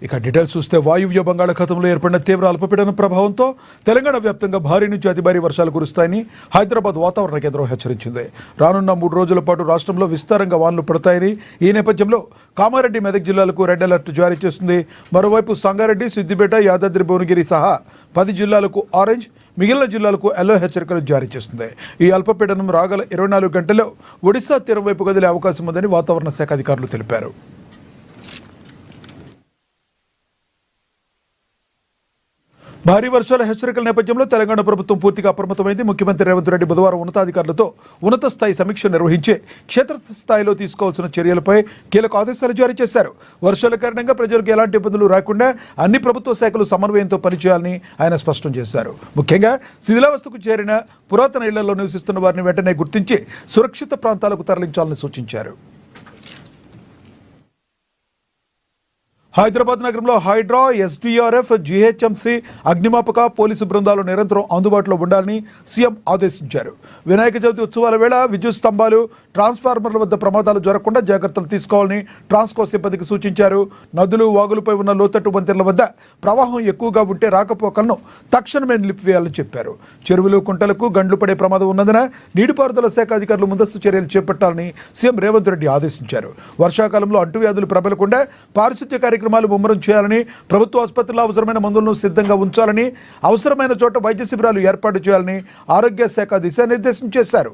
ఇక డీటెయిల్స్ చూస్తే వాయువ్య బంగాళాఖాతంలో ఏర్పడిన తీవ్ర అల్పపీడన ప్రభావంతో తెలంగాణ వ్యాప్తంగా భారీ నుంచి అతి భారీ వర్షాలు కురుస్తాయని హైదరాబాద్ వాతావరణ కేంద్రం హెచ్చరించింది. రానున్న 3 రోజుల పాటు రాష్ట్రంలో విస్తారంగా వానలు పడతాయని, ఈ నేపథ్యంలో కామారెడ్డి, మెదక్ జిల్లాలకు రెడ్ అలర్ట్ జారీ చేస్తుంది. మరోవైపు సంగారెడ్డి, సిద్దిపేట, యాదాద్రి భువనగిరి సహా 10 జిల్లాలకు ఆరెంజ్, మిగిలిన జిల్లాలకు ఎల్లో హెచ్చరికలు జారీ చేస్తుంది. ఈ అల్పపీడనం రాగల 24 గంటల్లో ఒడిశా తీరం వైపు కదిలే అవకాశం ఉందని వాతావరణ శాఖ అధికారులు తెలిపారు. భారీ వర్షాల హెచ్చరికల నేపథ్యంలో తెలంగాణ ప్రభుత్వం పూర్తిగా అప్రమత్తమైంది. ముఖ్యమంత్రి రేవంత్ రెడ్డి బుధవారం ఉన్నతాధికారులతో ఉన్నత స్థాయి సమీక్ష నిర్వహించి క్షేత్రస్థాయిలో తీసుకోవాల్సిన చర్యలపై కీలక ఆదేశాలు జారీ చేశారు. వర్షాల కారణంగా ప్రజలకు ఎలాంటి ఇబ్బందులు రాకుండా అన్ని ప్రభుత్వ శాఖలు సమన్వయంతో పనిచేయాలని ఆయన స్పష్టం చేశారు. ముఖ్యంగా శిథిలావస్థకు చేరిన పురాతన ఇళ్లలో నివసిస్తున్న వారిని వెంటనే గుర్తించి సురక్షిత ప్రాంతాలకు తరలించాలని సూచించారు. హైదరాబాద్ నగరంలో హైడ్రా, ఎస్డీఆర్ఎఫ్, జీహెచ్ఎంసీ, అగ్నిమాపక, పోలీసు బృందాలు నిరంతరం అందుబాటులో ఉండాలని సీఎం ఆదేశించారు. వినాయక చవితి ఉత్సవాల వేళ విద్యుత్ స్తంభాలు, ట్రాన్స్ఫార్మర్ల వద్ద ప్రమాదాలు జరగకుండా జాగ్రత్తలు తీసుకోవాలని ట్రాన్స్కో సిబ్బందికి సూచించారు. నదులు, వాగులపై ఉన్న లోతట్టు వంతెనల వద్ద ప్రవాహం ఎక్కువగా ఉంటే రాకపోకలను తక్షణమే నిలిపివేయాలని చెప్పారు. చెరువులు, కుంటలకు గండ్లు పడే ప్రమాదం ఉన్నందున నీటిపారుదల శాఖ అధికారులు ముందస్తు చర్యలు చేపట్టాలని సీఎం రేవంత్ రెడ్డి ఆదేశించారు. వర్షాకాలంలో అంటువ్యాధులు ప్రబలకుండా పారిశుద్ధ్య కార్యక్రమాలు ముమ్మరం చేయాలని, ప్రభుత్వ ఆసుపత్రుల్లో అవసరమైన మందులను సిద్ధంగా ఉంచాలని, అవసరమైన చోట వైద్య శిబిరాలు ఏర్పాటు చేయాలని ఆరోగ్య శాఖ దిశానిర్దేశం చేశారు.